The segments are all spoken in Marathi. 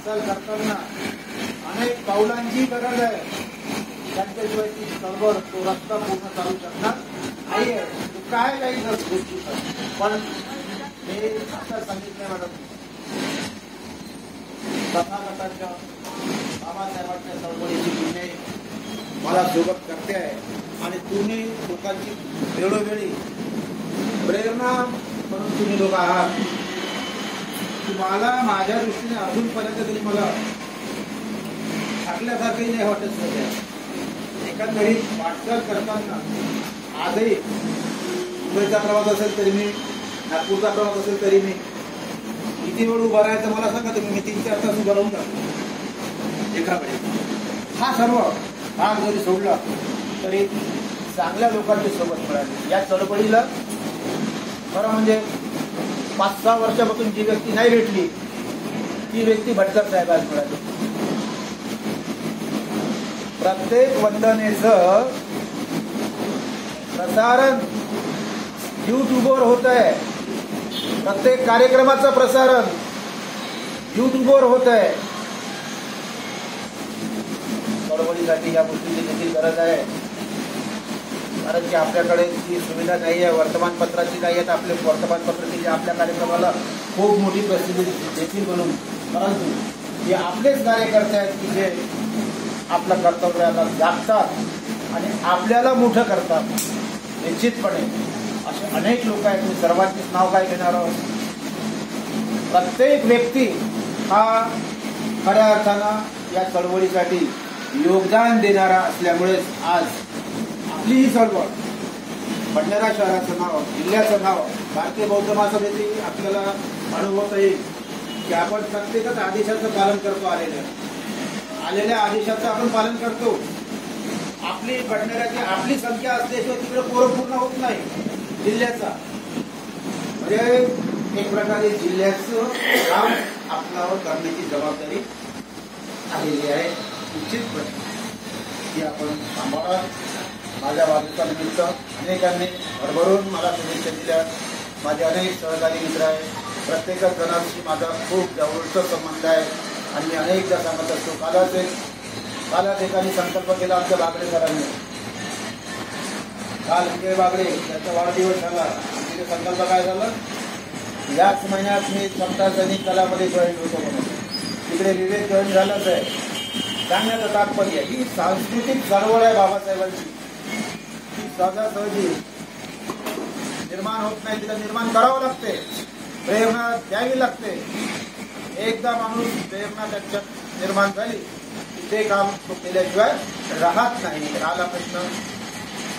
वाटचाल करताना अनेक पावलांची गरज आहे. त्यांच्याशिवाय ती चळवळ तो रस्ता पूर्ण चालू शकणार नाही आहे. काय काही गोष्टी पण हे आता सांगितलं मॅडम, तथागतांच्या बाबासाहेबांच्या चळवळीची पुणे मला सोबत करते आहे आणि तुम्ही लोकांची वेळोवेळी प्रेरणा म्हणून तुम्ही लोक आहात. तुम्हाला माझ्या दृष्टीने अजूनपर्यंत तरी मला टाकल्यासारखंही नाही वाटत सध्या. एकंदरीत वाटचाल करताना आजही मुंबईचा प्रवास असेल तरी मी, नागपूरचा प्रवास असेल तरी मी, किती वेळ उभं राहायचं मला सांगा तुम्ही. मी 3-4 तास उभं राहून जातो एका वेळी. हा सर्व भाग जरी सोडला तरी चांगल्या लोकांची सोबत मिळाली. या चळवळीला खरं म्हणजे 5-6 वर्षापासून जी व्यक्ती नाही भेटली ती व्यक्ती भटकर साहेबांना मिळाली. प्रत्येक वंदनेचं प्रसारण युट्यूबवर होत आहे. प्रत्येक कार्यक्रमाचं प्रसारण युट्यूबवर होत आहे. चळवळीसाठी या गोष्टीची देखील गरज आहे. कारण की आपल्याकडे ती सुविधा नाही आहे, वर्तमानपत्राची नाही आहे. आपले वर्तमानपत्र की आपल्या कार्यक्रमाला खूप मोठी प्रसिद्धी देखील बनवून, परंतु हे आपलेच कार्यकर्ते आहेत की जे आपल्या कर्तव्याला जागतात आणि आपल्याला मोठं करतात. निश्चितपणे असे अनेक लोक आहेत. मी सर्वांचीच नाव काय घेणार आहोत. प्रत्येक व्यक्ती हा खऱ्या अर्थानं या चळवळीसाठी योगदान देणारा असल्यामुळेच आज आपली ही चळवळ, भंडारा शहराचं नाव, जिल्ह्याचं नाव भारतीय बौद्ध महासभेतील आपल्याला अनुभवता येईल की आपण प्रत्येकच आदेशाचं पालन करतो. आलेल्या आदेशाचं आपण पालन करतो. आपली भंडाऱ्याची आपली संख्या असल्याशिवाय तिकडे पोरं पूर्ण होत नाही जिल्ह्याचा. म्हणजे एक प्रकारे जिल्ह्याचं काम आपल्यावर करण्याची जबाबदारी आलेली आहे. निश्चितपणे ती आपण सांभाळा. माझ्या वाढदिवसानिमित्त अनेकांनी भरभरून मला शुभेच्छा दिल्या. माझे अनेक सहकारी मित्र आहेत. प्रत्येक जणांशी माझा खूप जवळचा संबंध आहे आणि मी अनेकदा सांगत असतो. कालच एकाने संकल्प केला आमच्या बागडेकरांनी. काल विजय बागडे त्याचा वाढदिवस झाला. तिथे संकल्प काय झाला, याच महिन्यात मी समता सैनिक कलामध्ये जॉईन होतो म्हणून. तिकडे विवेक जॉईन झालंच आहे. सांगण्याचं तात्पर्य ही सांस्कृतिक चळवळ आहे बाबासाहेबांची. ती सहजासहजी निर्माण होत नाही, तिला निर्माण करावं लागते, प्रेरणा द्यावी लागते. एकदा माणूस प्रेरणा त्याच्यात निर्माण झाली की ते काम तो केल्याशिवाय राहत नाही. राहिला प्रश्न,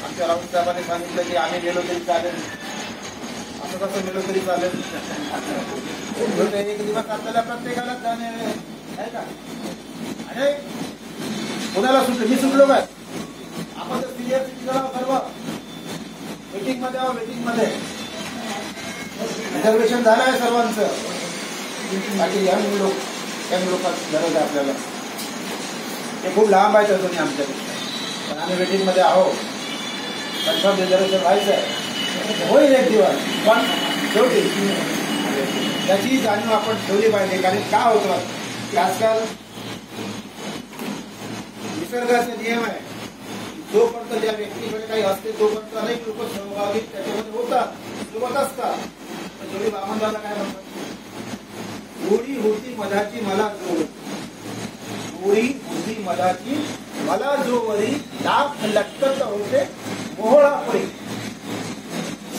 आमच्या राऊत साहेबांनी सांगितलं की आम्ही गेलो तरी चालेल. असं कसं गेलो तरी चालेल. एक दिवस आपल्याला प्रत्येकाला जाणे आहे का. आणि कोणाला सुटलं, मी सुटलो काय, आपण तर सिनियर सिटीजन सर्व मीटिंग मध्ये आहो. मीटिंग मध्ये रिझर्वेशन झालं आहे सर्वांचं. बाकी यंग लोकांची गरज आहे आपल्याला. ते खूप लांब आहेत अजूनही आमच्यापेक्षा, पण आम्ही मीटिंग मध्ये आहो. कन्फर्म रिझर्वेशन व्हायचं आहे, होईल एक दिवस. पण शेवटी त्याची जाणीव आपण ठेवली पाहिजे. कारण काय होतं की आजकाल निसर्गाचे नियम आहे. जोपर्यंत ज्या व्यक्तीकडे काही असते तोपर्यंत अनेक लोक सहभागी त्याच्यामध्ये होतात, सोबत असतात. जोडी बामनदाला काय म्हणतात, गोडी होती मधाची मला जोड, गोडी होती मधाची मला जोवरी, लाख लटकत होते मोहळा पडी,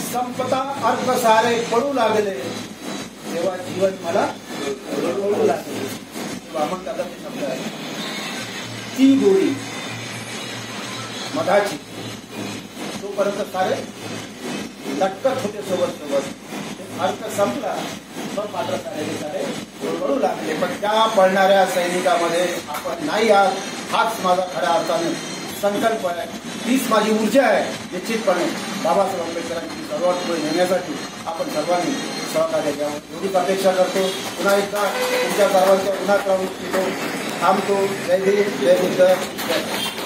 संपता अर्थ सारे पडू लागले, तेव्हा जीवन मला रडवू लागले. बामनदाला ते शब्द आहे. ती गोडी मधाची तोपर्यंत सारे लटकत होते सोबत. अर्थ संपला तर मात्र सारे बळबळू लागले. पण त्या पळणाऱ्या सैनिकामध्ये आपण नाही आहात. हाच माझा खऱ्या अर्थाने संकल्प आहे, हीच माझी ऊर्जा आहे. निश्चितपणे बाबासाहेब आंबेडकरांची सर्वात पुढे नेण्यासाठी आपण सर्वांनी सहकार्य द्यावं एवढीच अपेक्षा करतो. पुन्हा एकदा तुमच्या सर्वांच्या पुन्हा थांबतो. जय भीम, जय बुद्ध, जय